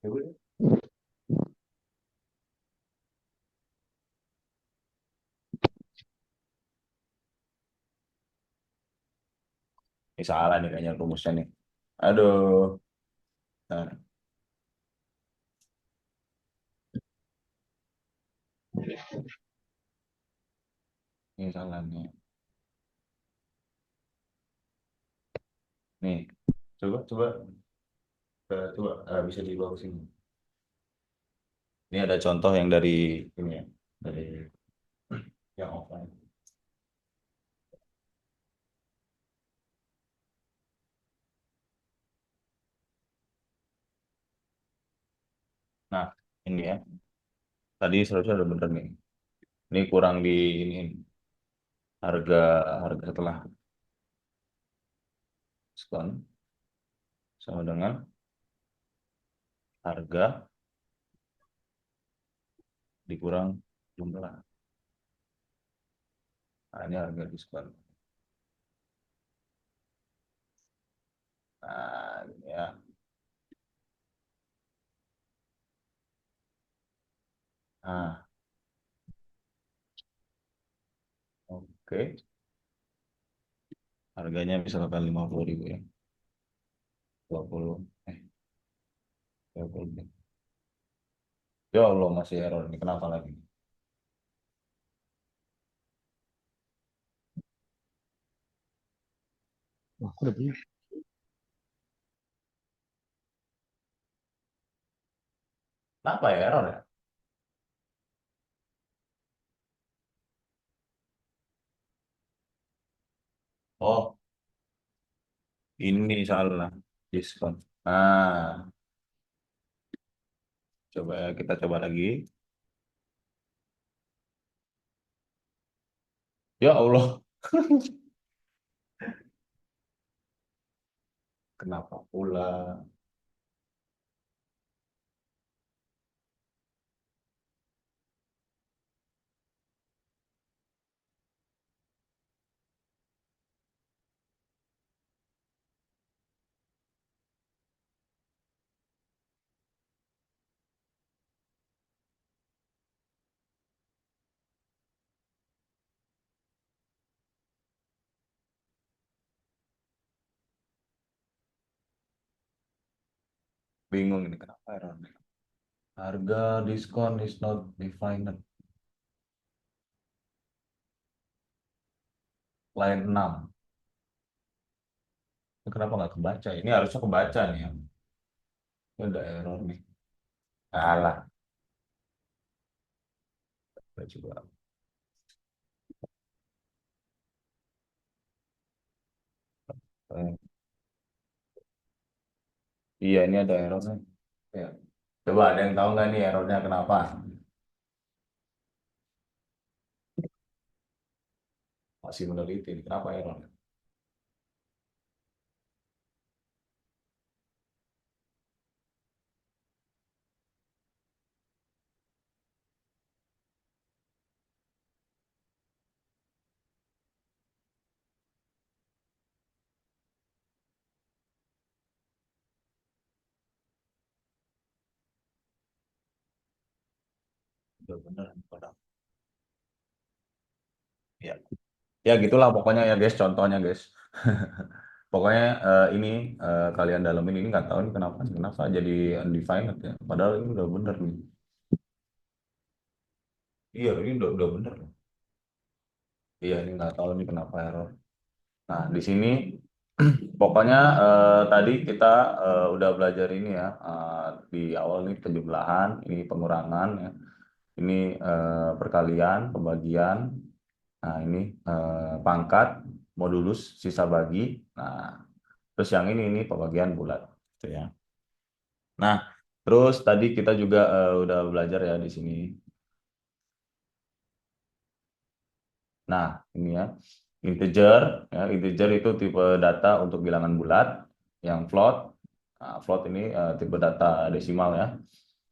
ya udah. Ini salah nih kayaknya rumusnya nih. Aduh. Nah, ini salah nih. Nih, coba coba bisa dibawa ke sini. Ini ada contoh yang dari ini ya, dari yang offline. Nah, ini ya. Tadi seharusnya udah bener nih. Ini kurang di ini harga harga setelah diskon sama dengan harga dikurang jumlah. Nah, ini harga diskon. Nah, ini ya. Nah, oke. Harganya misalkan 50.000 ya. 20. Eh, 20. Ya Allah, masih error ini. Kenapa lagi? Wah, udah bener. Kenapa ya error ya? Oh, ini salah. Diskon. Nah, coba kita coba lagi. Ya Allah, kenapa pula? Bingung ini kenapa error nih? Harga diskon is not defined. Line 6. Ini kenapa nggak kebaca? Ini harusnya kebaca nih ya. Ini ada error nih. Alah, kita coba. Eh, iya, ini ada errornya. Ya. Coba ada yang tahu nggak nih errornya kenapa? Masih meneliti, ini kenapa errornya? Udah bener, padahal. Ya, ya gitulah pokoknya ya guys, contohnya guys. Pokoknya ini kalian dalamin ini nggak tahu nih kenapa jadi undefined ya. Padahal ini udah bener nih. Iya, ini udah bener. Iya, ini nggak tahu nih kenapa error. Nah, di sini pokoknya tadi kita udah belajar ini ya di awal nih penjumlahan, ini pengurangan ya, ini perkalian, pembagian, nah ini pangkat, modulus, sisa bagi, nah terus yang ini pembagian bulat, gitu ya. Nah, terus tadi kita juga udah belajar ya di sini. Nah, ini ya. Integer, ya, integer itu tipe data untuk bilangan bulat, yang float, nah, float ini tipe data desimal ya.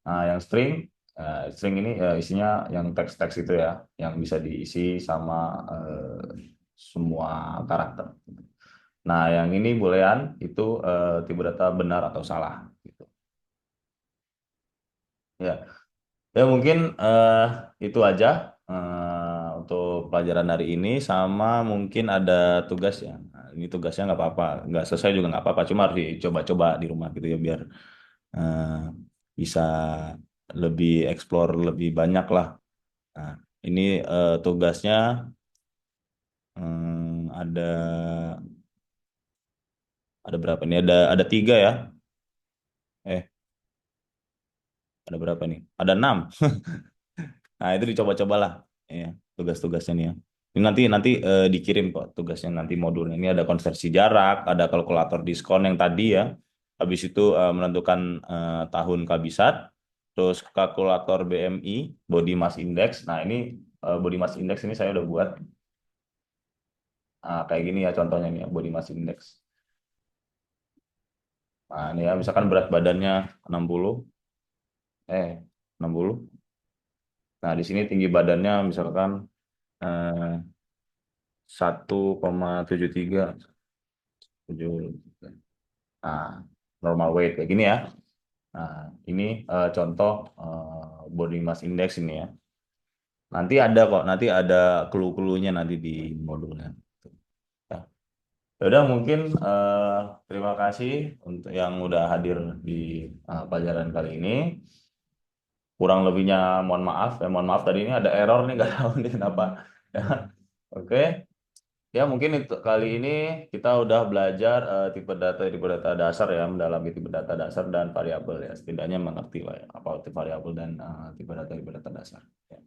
Nah, yang string, string ini isinya yang teks-teks itu ya, yang bisa diisi sama semua karakter. Nah, yang ini boolean itu tipe data benar atau salah. Gitu. Ya, ya mungkin itu aja untuk pelajaran hari ini sama mungkin ada tugas ya. Nah, ini tugasnya nggak apa-apa, nggak selesai juga nggak apa-apa, cuma harus dicoba-coba di rumah gitu ya biar eh, bisa lebih explore lebih banyak lah. Nah, ini tugasnya ada berapa nih? Ada tiga ya? Eh, ada berapa nih? Ada enam. Nah, itu dicoba-cobalah ya tugas-tugasnya nih ya. Ini nanti nanti dikirim kok tugasnya nanti modulnya. Ini ada konversi jarak, ada kalkulator diskon yang tadi ya. Habis itu menentukan tahun kabisat, terus kalkulator BMI, body mass index. Nah, ini body mass index ini saya udah buat kayak gini ya contohnya nih ya, body mass index. Nah, ini ya misalkan berat badannya 60 eh 60. Nah, di sini tinggi badannya misalkan eh, 1,73. Nah, normal weight kayak gini ya. Nah, ini contoh body mass index ini ya. Nanti ada kok, nanti ada clue-cluenya nanti di modulnya. Ya. Ya udah mungkin terima kasih untuk yang udah hadir di pelajaran kali ini. Kurang lebihnya mohon maaf tadi ini ada error nih nggak tahu nih kenapa. Ya. Oke. Ya mungkin itu kali ini kita udah belajar tipe data dasar ya, mendalami tipe data dasar dan variabel ya. Setidaknya mengerti lah ya apa itu variabel dan tipe data dasar. Ya,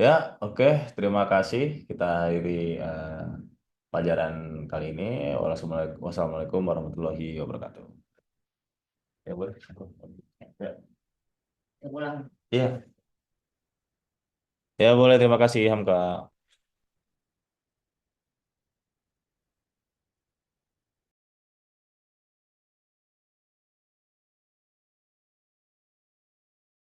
ya oke. Terima kasih. Kita akhiri pelajaran kali ini. Wassalamualaikum warahmatullahi wabarakatuh. Ya boleh. Ya. Iya, ya boleh. Terima kasih Hamka.